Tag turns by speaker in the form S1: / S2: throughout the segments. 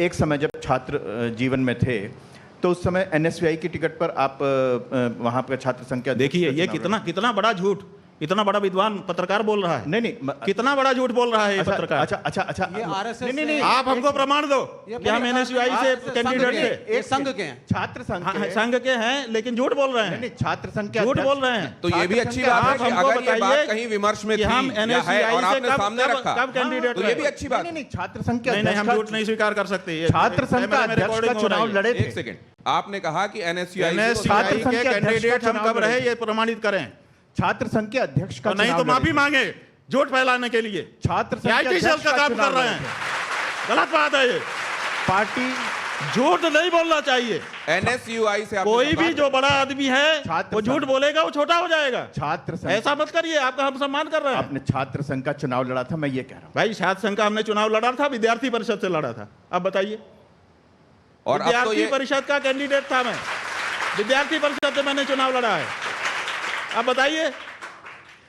S1: एक समय जब छात्र जीवन में थे तो उस समय एनएसयूआई की टिकट पर आप वहां पर छात्र संघ के
S2: देखिए ये कितना बड़ा झूठ, इतना बड़ा विद्वान पत्रकार बोल रहा है।
S1: नहीं,
S2: कितना बड़ा झूठ बोल रहा है ये पत्रकार।
S1: अच्छा
S3: ये आरएसएस
S1: नहीं,
S2: आप हमको प्रमाण दो कि हम एनएसयूआई से कैंडिडेट थे।
S3: ये संघ के हैं,
S1: छात्र संघ
S2: संघ के हैं, लेकिन झूठ बोल रहे हैं।
S1: नहीं, छात्र संघ के
S2: झूठ बोल रहे हैं।
S4: तो ये भी अच्छी बात है कि अगर ये बात कहीं विमर्श में थी
S2: हम एनएसयूआई
S4: और आपने
S2: से
S4: सामने रखा
S2: कब कैंडिडेट,
S4: तो ये भी अच्छी बात।
S1: नहीं, छात्र संघ के
S2: नहीं, हम झूठ नहीं स्वीकार कर सकते।
S1: छात्र संघ का अध्यक्ष का चुनाव लड़े थे।
S4: एक सेकंड, आपने कहा कि एनएसयूआई
S2: के कैंडिडेट हम कब रहे ये प्रमाणित करें।
S1: छात्र संघ के अध्यक्ष का
S2: नहीं तो माफी मांगे झूठ फैलाने के लिए।
S1: छात्र संघ
S2: आईटी सेल का काम कर रहे हैं, गलत बात है ये।
S1: पार्टी
S2: झूठ नहीं बोलना चाहिए।
S4: एनएसयूआई से
S2: कोई भी जो बड़ा आदमी है वो झूठ बोलेगा, वो छोटा हो जाएगा।
S1: छात्र संघ,
S2: ऐसा मत करिए, आपका हम सम्मान कर रहे हैं।
S1: आपने छात्र संघ का चुनाव लड़ा था, मैं ये कह रहा हूं।
S2: भाई छात्र संघ का हमने चुनाव लड़ा था, विद्यार्थी परिषद से लड़ा था। अब बताइए,
S4: और
S2: विद्यार्थी परिषद का कैंडिडेट था मैं, विद्यार्थी परिषद से मैंने चुनाव लड़ा है। अब बताइए,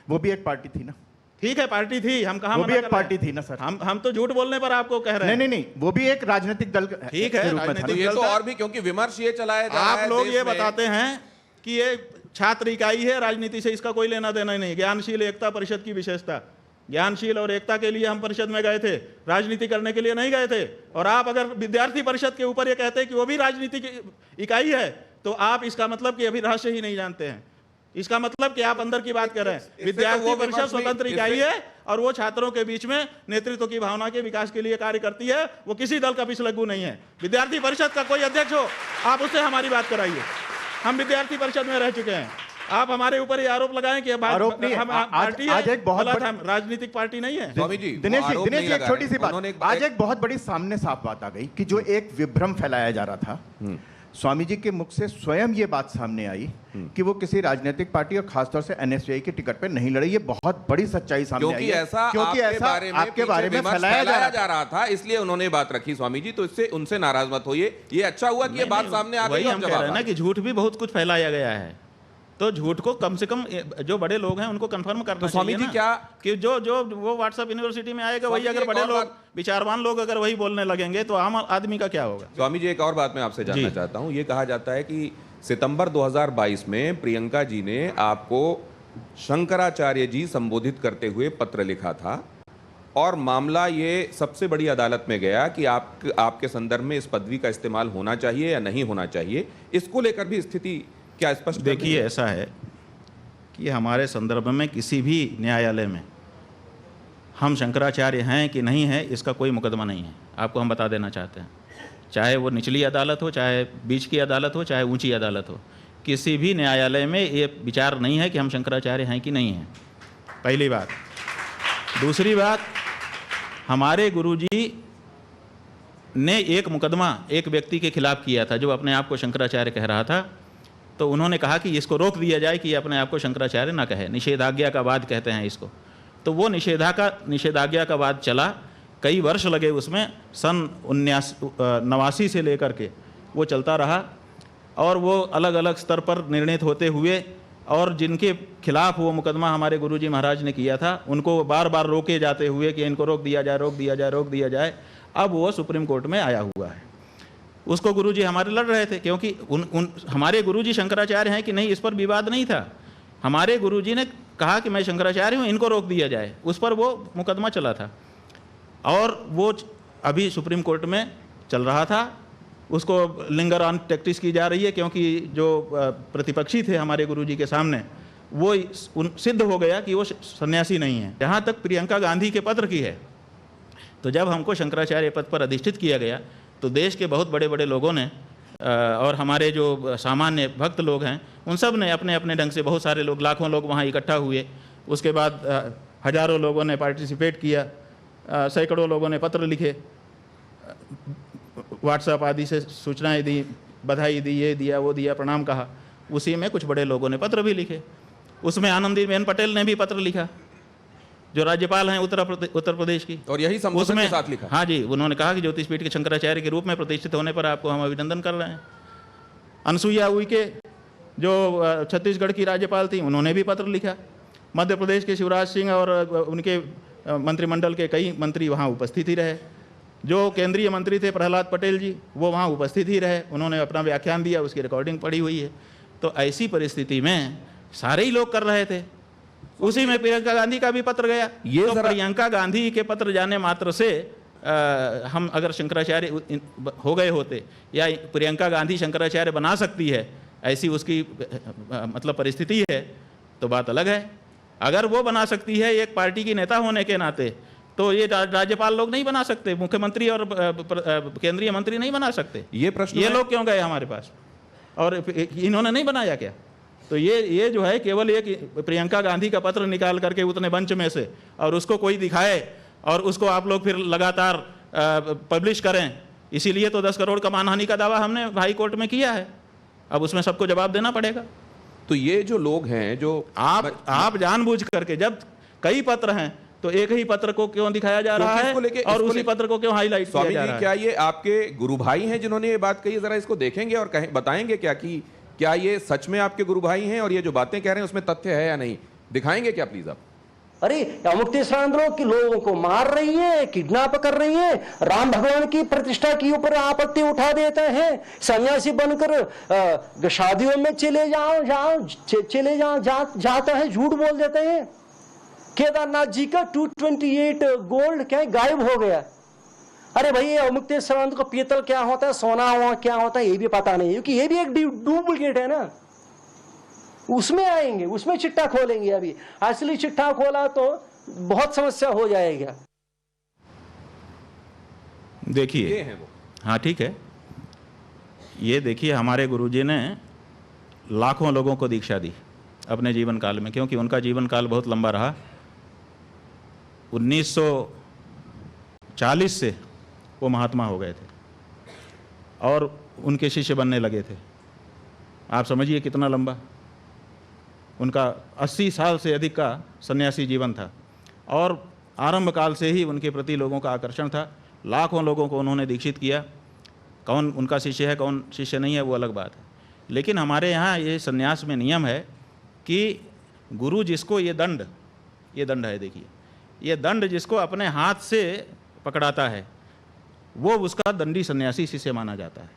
S1: वो भी एक पार्टी थी ना।
S2: ठीक है, पार्टी थी, हम कहा
S1: वो भी एक पार्टी थी ना सर।
S2: हम तो झूठ बोलने पर आपको कह रहे हैं।
S1: नहीं, वो भी एक राजनीतिक दल
S2: ठीक है,
S4: तो ये तो और भी, क्योंकि विमर्श ये चलाया जा रहा है,
S2: आप लोग ये बताते हैं कि ये छात्र इकाई है, राजनीति से इसका कोई लेना देना नहीं। ज्ञानशील एकता परिषद की विशेषता, ज्ञानशील और एकता के लिए हम परिषद में गए थे, राजनीति करने के लिए नहीं गए थे। और आप अगर विद्यार्थी परिषद के ऊपर ये कहते हैं कि वो भी राजनीति की इकाई है, तो आप इसका मतलब कि अभी रहस्य ही नहीं जानते हैं। इसका मतलब कि आप अंदर की बात कर रहे हैं। विद्यार्थी परिषद स्वतंत्र इकाई है और वो छात्रों के बीच में नेतृत्व की भावना के विकास के लिए कार्य करती है। वो किसी दल का पिछलग्गू नहीं है। विद्यार्थी परिषद का कोई अध्यक्ष हो, आप उससे हमारी बात कराइए। हम विद्यार्थी परिषद में रह चुके हैं। आप हमारे ऊपर ये आरोप लगाएं कि
S1: आरोप नहीं,
S2: हम पार्टी है,
S1: आज एक बहुत
S2: हम राजनीतिक पार्टी नहीं है।
S4: स्वामी जी,
S1: दिनेश जी एक छोटी सी बात, आज एक बहुत बड़ी सामने साफ बात आ गई कि जो एक विभ्रम फैलाया जा रहा था, स्वामी जी के मुख से स्वयं ये बात सामने आई कि वो किसी राजनीतिक पार्टी और खासतौर से एनएसयूआई की टिकट पर नहीं लड़े। ये बहुत बड़ी सच्चाई सामने आई है, क्योंकि ऐसा आपके बारे में फैलाया जा रहा
S4: था, इसलिए उन्होंने बात रखी। स्वामी जी, तो इससे उनसे नाराज मत होइए, ये अच्छा हुआ कि ये बात सामने आ गई।
S2: हम कह रहे हैं ना कि झूठ भी बहुत कुछ फैलाया गया है, तो झूठ को कम से कम जो बड़े लोग हैं उनको कंफर्म करना
S4: तो स्वामी जी क्या
S2: कि जो वो व्हाट्सएप यूनिवर्सिटी में आएगा वही, अगर बड़े लोग विचारवान लोग अगर वही बोलने लगेंगे तो आम आदमी का क्या होगा।
S4: स्वामी जी, एक और बात मैं आपसे जानना चाहता हूं। ये कहा जाता है कि सितंबर 2022 में प्रियंका जी ने आपको शंकराचार्य जी संबोधित करते हुए पत्र लिखा था और मामला ये सबसे बड़ी अदालत में गया कि आपके संदर्भ में इस पदवी का इस्तेमाल होना चाहिए या नहीं होना चाहिए। इसको लेकर भी स्थिति क्या स्पष्ट?
S2: देखिए, ऐसा है कि हमारे संदर्भ में किसी भी न्यायालय में हम शंकराचार्य हैं कि नहीं है इसका कोई मुकदमा नहीं है। आपको हम बता देना चाहते हैं, चाहे वो निचली अदालत हो, चाहे बीच की अदालत हो, चाहे ऊंची अदालत हो, किसी भी न्यायालय में ये विचार नहीं है कि हम शंकराचार्य हैं कि नहीं हैं। पहली बात। दूसरी बात, हमारे गुरुजी ने एक मुकदमा एक व्यक्ति के खिलाफ किया था जो अपने आप को शंकराचार्य कह रहा था, तो उन्होंने कहा कि इसको रोक दिया जाए कि ये अपने आप को शंकराचार्य ना कहे। निषेधाज्ञा का वाद कहते हैं इसको। तो वो निषेधाज्ञा का वाद चला, कई वर्ष लगे उसमें, सन 1989 से लेकर के वो चलता रहा और वो अलग अलग स्तर पर निर्णित होते हुए, और जिनके खिलाफ वो मुकदमा हमारे गुरुजी महाराज ने किया था उनको बार बार रोके जाते हुए कि इनको रोक दिया जाए, रोक दिया जाए, रोक दिया जाए। अब वो सुप्रीम कोर्ट में आया हुआ है। उसको गुरुजी हमारे लड़ रहे थे क्योंकि हमारे गुरुजी शंकराचार्य हैं कि नहीं, इस पर विवाद नहीं था। हमारे गुरुजी ने कहा कि मैं शंकराचार्य हूँ, इनको रोक दिया जाए, उस पर वो मुकदमा चला था और वो अभी सुप्रीम कोर्ट में चल रहा था। उसको लिंगर ऑन टैक्टिस की जा रही है क्योंकि जो प्रतिपक्षी थे हमारे गुरुजी के सामने, वो सिद्ध हो गया कि वो सन्यासी नहीं है। जहाँ तक प्रियंका गांधी के पत्र की है, तो जब हमको शंकराचार्य पद पर अधिष्ठित किया गया तो देश के बहुत बड़े बड़े लोगों ने और हमारे जो सामान्य भक्त लोग हैं उन सब ने अपने अपने ढंग से, बहुत सारे लोग, लाखों लोग वहाँ इकट्ठा हुए। उसके बाद हजारों लोगों ने पार्टिसिपेट किया, सैकड़ों लोगों ने पत्र लिखे, व्हाट्सएप आदि से सूचनाएं दी, बधाई दी, ये दिया, वो दिया, प्रणाम कहा। उसी में कुछ बड़े लोगों ने पत्र भी लिखे। उसमें आनंदीबेन पटेल ने भी पत्र लिखा, जो राज्यपाल हैं उत्तर प्रदेश की,
S4: और यही संबोधन के साथ लिखा।
S2: हाँ जी, उन्होंने कहा कि ज्योतिषपीठ के शंकराचार्य के रूप में प्रतिष्ठित होने पर आपको हम अभिनंदन कर रहे हैं। अनसुईया उइके जो छत्तीसगढ़ की राज्यपाल थी, उन्होंने भी पत्र लिखा। मध्य प्रदेश के शिवराज सिंह और उनके मंत्रिमंडल के कई मंत्री वहाँ उपस्थित ही रहे जो केंद्रीय मंत्री थे प्रहलाद पटेल जी, वो वहाँ उपस्थित ही रहे, उन्होंने अपना व्याख्यान दिया, उसकी रिकॉर्डिंग पड़ी हुई है। तो ऐसी परिस्थिति में सारे ही लोग कर रहे थे, उसी में प्रियंका गांधी का भी पत्र गया।
S4: ये
S2: तो प्रियंका गांधी के पत्र जाने मात्र से हम अगर शंकराचार्य हो गए होते या प्रियंका गांधी शंकराचार्य बना सकती है, ऐसी उसकी मतलब परिस्थिति है, तो बात अलग है। अगर वो बना सकती है एक पार्टी की नेता होने के नाते, तो ये राज्यपाल लोग नहीं बना सकते, मुख्यमंत्री और केंद्रीय मंत्री नहीं बना सकते।
S4: ये प्रश्न
S2: ये लोग क्यों गए हमारे पास और इन्होंने नहीं बनाया क्या? तो ये जो है केवल एक प्रियंका गांधी का पत्र निकाल करके उतने बंच में से और उसको कोई दिखाए और उसको आप लोग फिर लगातार पब्लिश करें, इसीलिए तो 10 करोड़ का मानहानि का दावा हमने हाई कोर्ट में किया है। अब उसमें सबको जवाब देना पड़ेगा।
S4: तो ये जो लोग हैं जो
S2: आप जानबूझ करके, जब कई पत्र हैं तो एक ही पत्र को क्यों दिखाया जा रहा है और उसी पत्र को क्यों हाईलाइट किया जा रहा है?
S4: क्या ये आपके गुरु भाई हैं जिन्होंने ये बात कही? जरा इसको देखेंगे और बताएंगे क्या कि क्या ये सच में आपके गुरु भाई हैं और ये जो बातें कह रहे हैं उसमें तथ्य है या नहीं? दिखाएंगे क्या प्लीज आप?
S3: अरे अमुक्तेश्वर लोगों को मार रही है, किडनैप कर रही है, राम भगवान की प्रतिष्ठा के ऊपर आपत्ति उठा देते हैं, सन्यासी बनकर शादियों में चले जाता है, झूठ बोल देते हैं। केदारनाथ जी का 228 गोल्ड क्या गायब हो गया। अरे भाई अमुक्तेश्वर को पीतल क्या होता है, सोना क्या होता है, ये भी पता नहीं, क्योंकि ये भी एक डुप्लीकेट है ना। उसमें आएंगे, उसमें चिट्ठा खोलेंगे। अभी असली चिट्ठा खोला तो बहुत समस्या हो जाएगा।
S2: देखिए, हाँ ठीक है, ये देखिए हमारे गुरुजी ने लाखों लोगों को दीक्षा दी अपने जीवन काल में, क्योंकि उनका जीवन काल बहुत लंबा रहा। 1940 से वो महात्मा हो गए थे और उनके शिष्य बनने लगे थे। आप समझिए कितना लंबा। उनका 80 साल से अधिक का सन्यासी जीवन था और आरंभ काल से ही उनके प्रति लोगों का आकर्षण था। लाखों लोगों को उन्होंने दीक्षित किया। कौन उनका शिष्य है, कौन शिष्य नहीं है, वो अलग बात है। लेकिन हमारे यहाँ ये सन्यास में नियम है कि गुरु जिसको ये दंड है, देखिए ये दंड जिसको अपने हाथ से पकड़ाता है वो उसका दंडी सन्यासी शिष्य माना जाता है।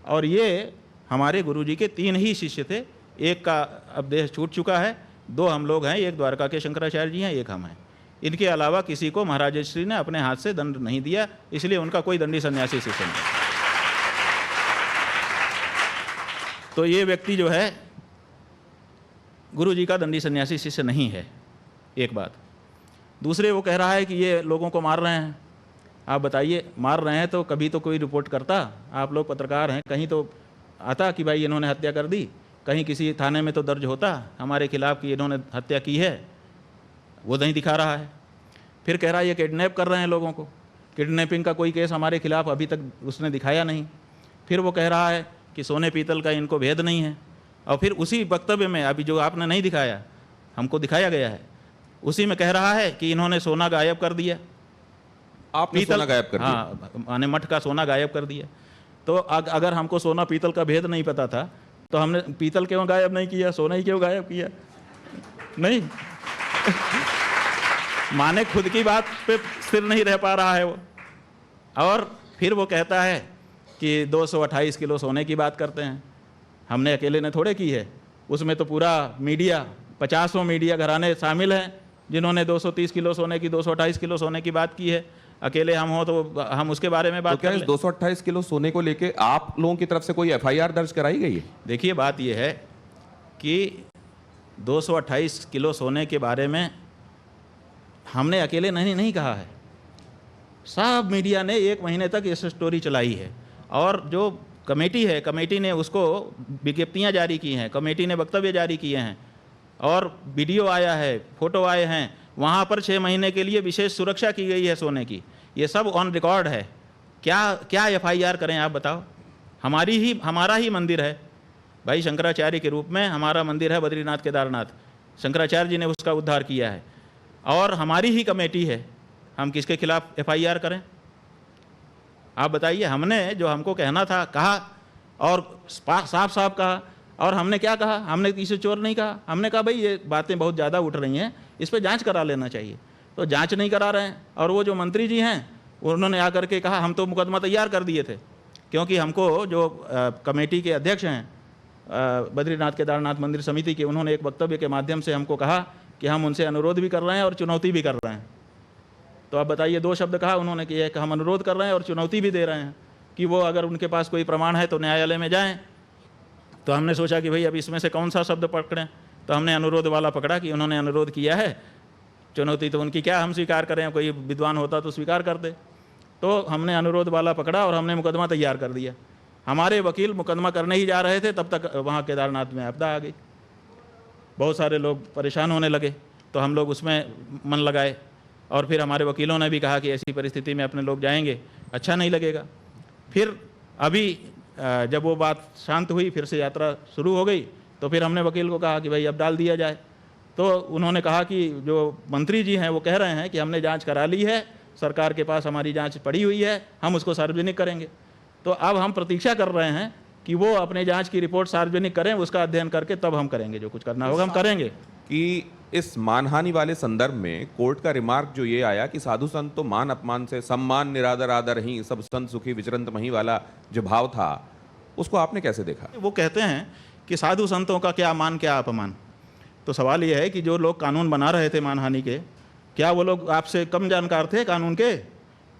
S2: और ये हमारे गुरुजी के 3 ही शिष्य थे। एक का अब देह छूट चुका है, 2 हम लोग हैं, एक द्वारका के शंकराचार्य जी हैं, एक हम हैं। इनके अलावा किसी को महाराज श्री ने अपने हाथ से दंड नहीं दिया, इसलिए उनका कोई दंडी सन्यासी शिष्य नहीं। तो ये व्यक्ति जो है गुरुजी का दंडी सन्यासी शिष्य नहीं है, एक बात। दूसरे वो कह रहा है कि ये लोगों को मार रहे हैं। आप बताइए, मार रहे हैं तो कभी तो कोई रिपोर्ट करता? आप लोग पत्रकार हैं, कहीं तो आता कि भाई इन्होंने हत्या कर दी? कहीं किसी थाने में तो दर्ज होता हमारे खिलाफ कि इन्होंने हत्या की है? वो नहीं दिखा रहा है। फिर कह रहा है ये किडनैप कर रहे हैं लोगों को। किडनैपिंग का कोई केस हमारे खिलाफ अभी तक उसने दिखाया नहीं। फिर वो कह रहा है कि सोने पीतल का इनको भेद नहीं है। और फिर उसी वक्तव्य में अभी जो आपने नहीं दिखाया, हमको दिखाया गया है, उसी में कह रहा है कि इन्होंने सोना गायब कर दिया।
S4: आपने सोना गायब कर दिया?
S2: हाँ, माने मठ का सोना गायब कर दिया। तो अगर हमको सोना पीतल का भेद नहीं पता था तो हमने पीतल क्यों गायब नहीं किया, सोना ही क्यों गायब किया? नहीं माने खुद की बात पे स्थिर नहीं रह पा रहा है वो। और फिर वो कहता है कि 228 किलो सोने की बात करते हैं। हमने अकेले ने थोड़े की है, उसमें तो पूरा मीडिया, 50 मीडिया घराने शामिल हैं जिन्होंने 230 किलो सोने की, 228 किलो सोने की बात की है। अकेले हम हो तो हम उसके बारे में बात
S4: क्या इस 228 किलो सोने को लेके आप लोगों की तरफ से कोई FIR दर्ज कराई गई है?
S2: देखिए, बात यह है कि 228 किलो सोने के बारे में हमने अकेले नहीं कहा है। सब मीडिया ने 1 महीने तक इस स्टोरी चलाई है। और जो कमेटी है, कमेटी ने उसको विज्ञप्तियाँ जारी की हैं, कमेटी ने वक्तव्य जारी किए हैं और वीडियो आया है, फोटो आए हैं। वहाँ पर 6 महीने के लिए विशेष सुरक्षा की गई है सोने की। ये सब ऑन रिकॉर्ड है। क्या FIR करें आप बताओ? हमारा ही मंदिर है भाई, शंकराचार्य के रूप में हमारा मंदिर है बद्रीनाथ केदारनाथ। शंकराचार्य जी ने उसका उद्धार किया है और हमारी ही कमेटी है। हम किसके खिलाफ FIR करें? आप बताइए। हमने जो हमको कहना था कहा और साफ कहा। और हमने क्या कहा? हमने किसी चोर नहीं कहा। हमने कहा भाई ये बातें बहुत ज़्यादा उठ रही हैं, इस पर जांच करा लेना चाहिए। तो जांच नहीं करा रहे हैं। और वो जो मंत्री जी हैं उन्होंने आकर के कहा हम तो मुकदमा तैयार कर दिए थे, क्योंकि हमको जो कमेटी के अध्यक्ष हैं बद्रीनाथ केदारनाथ मंदिर समिति के, उन्होंने एक वक्तव्य के माध्यम से हमको कहा कि हम उनसे अनुरोध भी कर रहे हैं और चुनौती भी कर रहे हैं। तो आप बताइए, 2 शब्द कहा उन्होंने कि एक हम अनुरोध कर रहे हैं और चुनौती भी दे रहे हैं कि वो अगर उनके पास कोई प्रमाण है तो न्यायालय में जाएं। तो हमने सोचा कि भाई अब इसमें से कौन सा शब्द पकड़ें, तो हमने अनुरोध वाला पकड़ा कि उन्होंने अनुरोध किया है, चुनौती तो उनकी क्या हम स्वीकार करें, कोई विद्वान होता तो स्वीकार कर दे। तो हमने अनुरोध वाला पकड़ा और हमने मुकदमा तैयार कर दिया। हमारे वकील मुकदमा करने ही जा रहे थे, तब तक वहाँ केदारनाथ में आपदा आ गई, बहुत सारे लोग परेशान होने लगे। तो हम लोग उसमें मन लगाए और फिर हमारे वकीलों ने भी कहा कि ऐसी परिस्थिति में अपने लोग जाएंगे अच्छा नहीं लगेगा। फिर अभी जब वो बात शांत हुई, फिर से यात्रा शुरू हो गई, तो फिर हमने वकील को कहा कि भाई अब डाल दिया जाए। तो उन्होंने कहा कि जो मंत्री जी हैं वो कह रहे हैं कि हमने जांच करा ली है, सरकार के पास हमारी जांच पड़ी हुई है, हम उसको सार्वजनिक करेंगे। तो अब हम प्रतीक्षा कर रहे हैं कि वो अपने जांच की रिपोर्ट सार्वजनिक करें, उसका अध्ययन करके तब हम करेंगे, जो कुछ करना होगा हम करेंगे।
S4: कि इस मानहानि वाले संदर्भ में कोर्ट का रिमार्क जो ये आया कि साधु संत तो मान अपमान से सम्मान निरादर आदर ही, सब संत सुखी विचरंत मही वाला जो भाव था, उसको आपने कैसे देखा?
S2: वो कहते हैं कि साधु संतों का क्या मान क्या अपमान। तो सवाल यह है कि जो लोग कानून बना रहे थे मानहानि के, क्या वो लोग आपसे कम जानकार थे कानून के?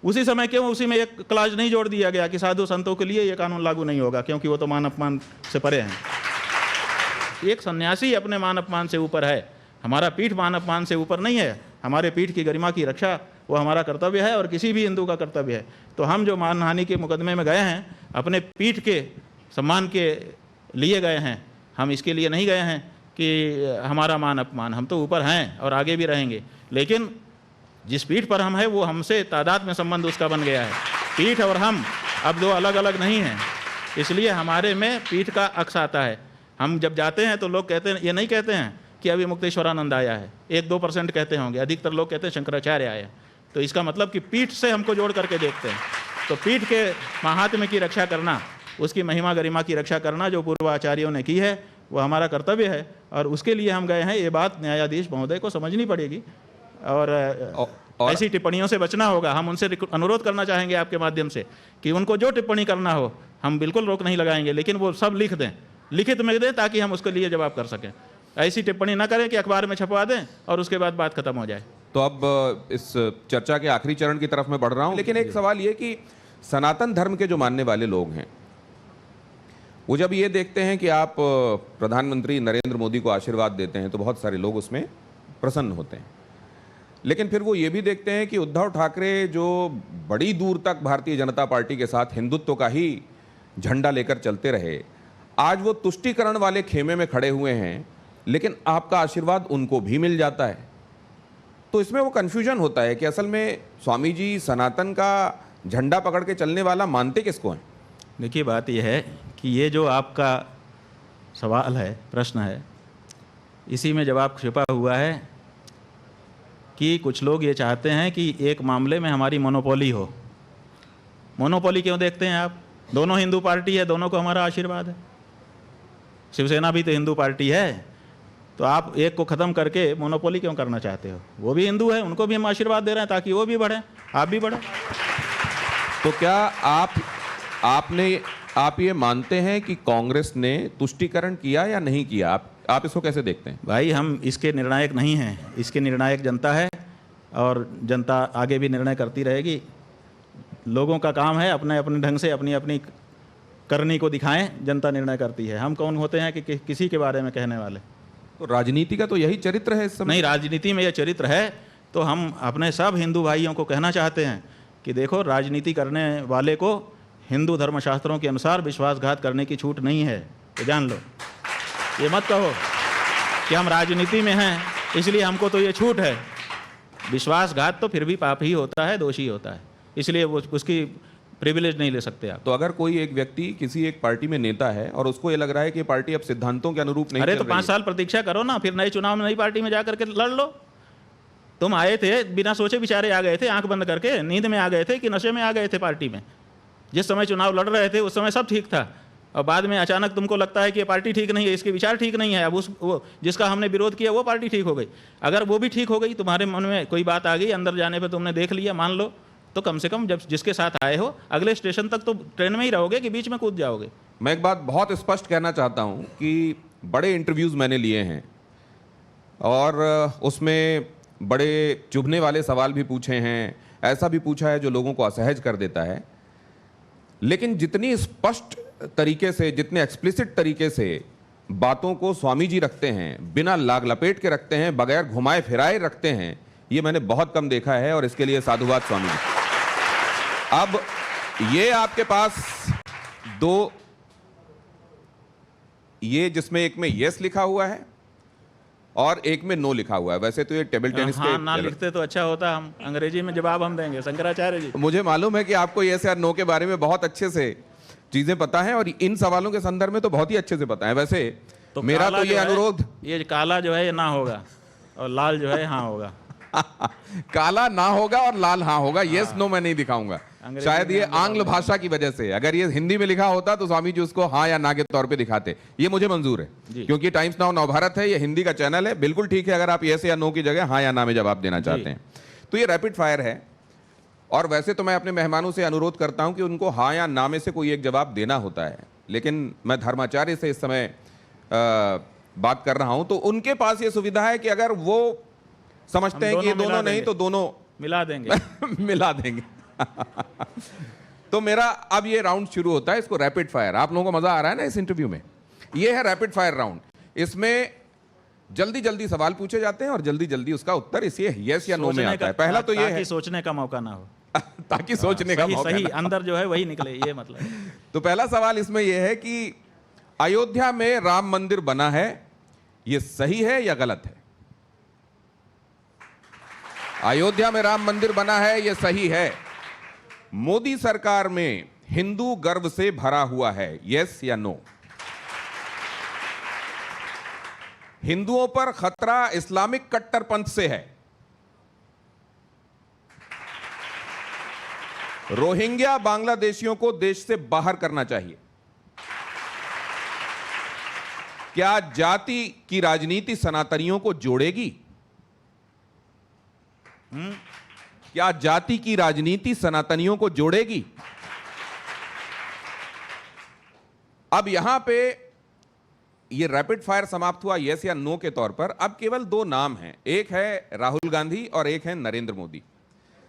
S2: उसी समय क्यों उसी में एक क्लाज नहीं जोड़ दिया गया कि साधु संतों के लिए ये कानून लागू नहीं होगा, क्योंकि वो तो मान अपमान से परे हैं। एक सन्यासी अपने मान अपमान से ऊपर है, हमारा पीठ मान अपमान से ऊपर नहीं है। हमारे पीठ की गरिमा की रक्षा वो हमारा कर्तव्य है और किसी भी हिंदू का कर्तव्य है। तो हम जो मानहानि के मुकदमे में गए हैं, अपने पीठ के सम्मान के लिए गए हैं, हम इसके लिए नहीं गए हैं कि हमारा मान अपमान। हम तो ऊपर हैं और आगे भी रहेंगे, लेकिन जिस पीठ पर हम हैं वो हमसे तादाद में संबंध उसका बन गया है। पीठ और हम अब 2 अलग अलग नहीं हैं, इसलिए हमारे में पीठ का अक्स आता है। हम जब जाते हैं तो लोग कहते हैं, ये नहीं कहते हैं कि अभी मुक्तेश्वरानंद आया है, 1-2% कहते होंगे, अधिकतर लोग कहते हैं शंकराचार्य आया। तो इसका मतलब कि पीठ से हमको जोड़ करके देखते हैं। तो पीठ के महात्म्य की रक्षा करना, उसकी महिमा गरिमा की रक्षा करना जो पूर्व आचार्यों ने की है, वो हमारा कर्तव्य है और उसके लिए हम गए हैं। ये बात न्यायाधीश महोदय को समझनी पड़ेगी और ऐसी टिप्पणियों से बचना होगा। हम उनसे अनुरोध करना चाहेंगे आपके माध्यम से कि उनको जो टिप्पणी करना हो हम बिल्कुल रोक नहीं लगाएंगे, लेकिन वो सब लिख दें, लिखित में दें, ताकि हम उसके लिए जवाब कर सकें। ऐसी टिप्पणी ना करें कि अखबार में छपवा दें और उसके बाद बात खत्म हो जाए।
S4: तो अब इस चर्चा के आखिरी चरण की तरफ मैं बढ़ रहा हूं, लेकिन एक सवाल ये कि सनातन धर्म के जो मानने वाले लोग हैं, वो जब ये देखते हैं कि आप प्रधानमंत्री नरेंद्र मोदी को आशीर्वाद देते हैं तो बहुत सारे लोग उसमें प्रसन्न होते हैं, लेकिन फिर वो ये भी देखते हैं कि उद्धव ठाकरे जो बड़ी दूर तक भारतीय जनता पार्टी के साथ हिंदुत्व का ही झंडा लेकर चलते रहे, आज वो तुष्टीकरण वाले खेमे में खड़े हुए हैं, लेकिन आपका आशीर्वाद उनको भी मिल जाता है। तो इसमें वो कन्फ्यूजन होता है कि असल में स्वामी जी सनातन का झंडा पकड़ के चलने वाला मानते किसको हैं?
S2: देखिए, बात यह है कि ये जो आपका सवाल है, प्रश्न है, इसी में जवाब छिपा हुआ है कि कुछ लोग ये चाहते हैं कि एक मामले में हमारी मोनोपोली हो। मोनोपोली क्यों देखते हैं आप? दोनों हिंदू पार्टी है, दोनों को हमारा आशीर्वाद है। शिवसेना भी तो हिंदू पार्टी है, तो आप एक को ख़त्म करके मोनोपोली क्यों करना चाहते हो? वो भी हिंदू है, उनको भी हम आशीर्वाद दे रहे हैं ताकि वो भी बढ़े, आप भी बढ़े।
S4: तो क्या आप ये मानते हैं कि कांग्रेस ने तुष्टीकरण किया या नहीं किया? आप इसको कैसे देखते हैं?
S2: भाई, हम इसके निर्णायक नहीं हैं, इसके निर्णायक जनता है और जनता आगे भी निर्णय करती रहेगी। लोगों का काम है अपने अपने ढंग से अपनी अपनी करनी को दिखाएं, जनता निर्णय करती है। हम कौन होते हैं कि किसी के बारे में कहने वाले?
S4: तो राजनीति का तो यही चरित्र है इस समय।
S2: नहीं, राजनीति में यह चरित्र है तो हम अपने सब हिंदू भाइयों को कहना चाहते हैं कि देखो, राजनीति करने वाले को हिंदू धर्मशास्त्रों के अनुसार विश्वासघात करने की छूट नहीं है, तो जान लो। ये मत कहो कि हम राजनीति में हैं इसलिए हमको तो ये छूट है। विश्वासघात तो फिर भी पाप ही होता है, दोषी होता है, इसलिए वो उसकी प्रिविलेज नहीं ले सकते आप।
S4: तो अगर कोई एक व्यक्ति किसी एक पार्टी में नेता है और उसको ये लग रहा है कि पार्टी अब सिद्धांतों के अनुरूप नहीं,
S2: अरे तो 5 साल प्रतीक्षा करो ना, फिर नए चुनाव में नई पार्टी में जाकर के लड़ लो। तुम आए थे बिना सोचे विचारे आ गए थे, आंख बंद करके, नींद में आ गए थे कि नशे में आ गए थे पार्टी में? जिस समय चुनाव लड़ रहे थे उस समय सब ठीक था और बाद में अचानक तुमको लगता है कि ये पार्टी ठीक नहीं है, इसके विचार ठीक नहीं है, अब वो जिसका हमने विरोध किया वो पार्टी ठीक हो गई। अगर वो भी ठीक हो गई, तुम्हारे मन में कोई बात आ गई, अंदर जाने पर तुमने देख लिया, मान लो, तो कम से कम जब जिसके साथ आए हो अगले स्टेशन तक तो ट्रेन में ही रहोगे कि बीच में कूद जाओगे?
S4: मैं एक बात बहुत स्पष्ट कहना चाहता हूं कि बड़े इंटरव्यूज मैंने लिए हैं और उसमें बड़े चुभने वाले सवाल भी पूछे हैं, ऐसा भी पूछा है जो लोगों को असहज कर देता है, लेकिन जितनी स्पष्ट तरीके से, जितने एक्सप्लिसिट तरीके से बातों को स्वामी जी रखते हैं, बिना लाग लपेट के रखते हैं, बगैर घुमाए फिराए रखते हैं, ये मैंने बहुत कम देखा है और इसके लिए साधुवाद स्वामी जी। अब ये आपके पास दो, ये जिसमें एक में यस लिखा हुआ है और एक में नो लिखा हुआ है। वैसे तो ये टेबल टेनिस
S2: हाँ, ना लिखते तो अच्छा होता, हम अंग्रेजी में जवाब हम देंगे शंकराचार्य जी।
S4: मुझे मालूम है कि आपको यस या नो के बारे में बहुत अच्छे से चीजें पता है और इन सवालों के संदर्भ में तो बहुत ही अच्छे से पता है। वैसे तो मेरा तो ये अनुरोध,
S2: ये काला जो है ये ना होगा और लाल जो है हाँ होगा।
S4: काला ना होगा और लाल हाँ होगा। यस नो मैं नहीं दिखाऊंगा, शायद ये आंग्ल भाषा की वजह से। अगर ये हिंदी में लिखा होता तो स्वामी जी उसको हाँ या ना के तौर पे दिखाते। ये मुझे मंजूर है क्योंकि टाइम्स नाउ नवभारत है, ये हिंदी का चैनल है, बिल्कुल ठीक है अगर आप यस या नो की जगह हाँ या ना में जवाब देना चाहते हैं। तो ये रैपिड फायर है और वैसे तो मैं अपने मेहमानों से अनुरोध करता हूं कि उनको हाँ या ना में से कोई एक जवाब देना होता है, लेकिन मैं धर्माचार्य से इस समय बात कर रहा हूं तो उनके पास ये सुविधा है कि अगर वो समझते हैं कि ये दोनों नहीं तो दोनों
S2: मिला देंगे
S4: मिला देंगे। तो मेरा अब ये राउंड शुरू होता है, इसको रैपिड फायर। आप लोगों को मजा आ रहा है ना इस इंटरव्यू में? ये है रैपिड फायर राउंड। इसमें जल्दी जल्दी सवाल पूछे जाते हैं और जल्दी जल्दी उसका उत्तर इसी यस या नो में आता है। पहला तो ये है
S2: सोचने का मौका ना हो
S4: ताकि सोचने का मौका
S2: सही अंदर जो है वही निकले, ये मतलब।
S4: तो पहला सवाल इसमें यह है कि अयोध्या में राम मंदिर बना है, यह सही है या गलत है? अयोध्या में राम मंदिर बना है, यह सही है। मोदी सरकार में हिंदू गर्व से भरा हुआ है, यस या नो? हिंदुओं पर खतरा इस्लामिक कट्टरपंथ से है। रोहिंग्या बांग्लादेशियों को देश से बाहर करना चाहिए। क्या जाति की राजनीति सनातनियों को जोड़ेगी? क्या जाति की राजनीति सनातनियों को जोड़ेगी? अब यहां पे ये रैपिड फायर समाप्त हुआ यस या नो के तौर पर। अब केवल दो नाम हैं, एक है राहुल गांधी और एक है नरेंद्र मोदी।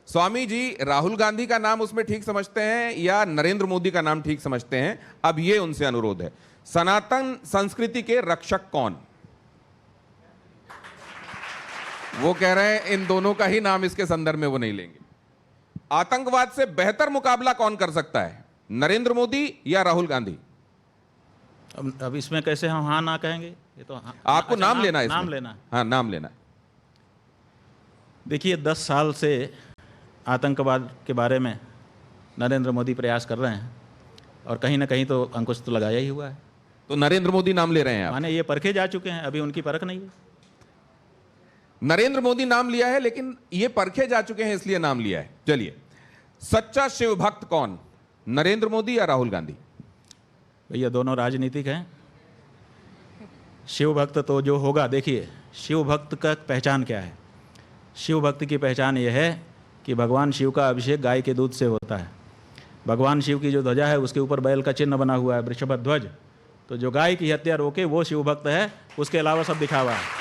S4: स्वामी जी राहुल गांधी का नाम उसमें ठीक समझते हैं या नरेंद्र मोदी का नाम ठीक समझते हैं? अब ये उनसे अनुरोध है, सनातन संस्कृति के रक्षक कौन? वो कह रहे हैं इन दोनों का ही नाम इसके संदर्भ में वो नहीं लेंगे। आतंकवाद से बेहतर मुकाबला कौन कर सकता है, नरेंद्र मोदी या राहुल गांधी?
S2: अब इसमें कैसे हम हाँ ना कहेंगे? ये तो
S4: आपको नाम लेना है,
S2: नाम लेना।
S4: हाँ नाम लेना।
S2: देखिए 10 साल से आतंकवाद के बारे में नरेंद्र मोदी प्रयास कर रहे हैं और कहीं ना कहीं तो अंकुश तो लगाया ही हुआ है।
S4: तो नरेंद्र मोदी नाम ले रहे हैं आप?
S2: माने ये परखे जा चुके हैं, अभी उनकी परख नहीं है।
S4: नरेंद्र मोदी नाम लिया है लेकिन ये परखे जा चुके हैं इसलिए नाम लिया है। चलिए, सच्चा शिव भक्त कौन, नरेंद्र मोदी या राहुल गांधी?
S2: भैया दोनों राजनीतिक हैं। शिव भक्त तो जो होगा, देखिए शिव भक्त का पहचान क्या है? शिव भक्त की पहचान यह है कि भगवान शिव का अभिषेक गाय के दूध से होता है। भगवान शिव की जो ध्वजा है उसके ऊपर बैल का चिन्ह बना हुआ है, वृषभ ध्वज। तो जो गाय की हत्या रोके वो शिव भक्त है, उसके अलावा सब दिखावा है।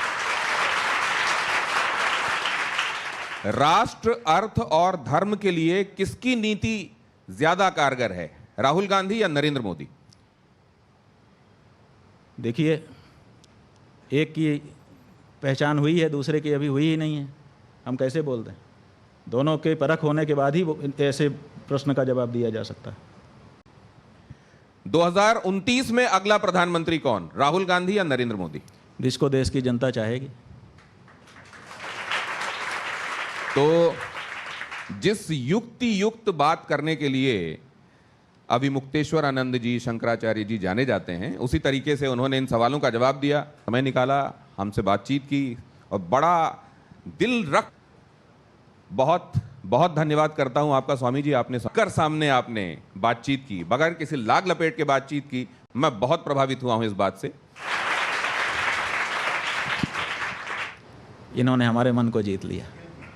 S4: राष्ट्र, अर्थ और धर्म के लिए किसकी नीति ज्यादा कारगर है, राहुल गांधी या नरेंद्र मोदी?
S2: देखिए, एक की पहचान हुई है, दूसरे की अभी हुई ही नहीं है, हम कैसे बोल दें? दोनों के परख होने के बाद ही ऐसे प्रश्न का जवाब दिया जा सकता है।
S4: 2029 में अगला प्रधानमंत्री कौन, राहुल गांधी या नरेंद्र मोदी?
S2: जिसको देश की जनता चाहेगी।
S4: तो जिस युक्ति युक्त बात करने के लिए अभी मुक्तेश्वर आनंद जी, शंकराचार्य जी जाने जाते हैं, उसी तरीके से उन्होंने इन सवालों का जवाब दिया, समय निकाला, हमसे बातचीत की और बड़ा दिल रख बहुत बहुत धन्यवाद करता हूं आपका स्वामी जी। आपने कर सामने आपने बातचीत की, बगैर किसी लाग लपेट के बातचीत की। मैं बहुत प्रभावित हुआ हूं इस बात से।
S2: इन्होंने हमारे मन को जीत लिया।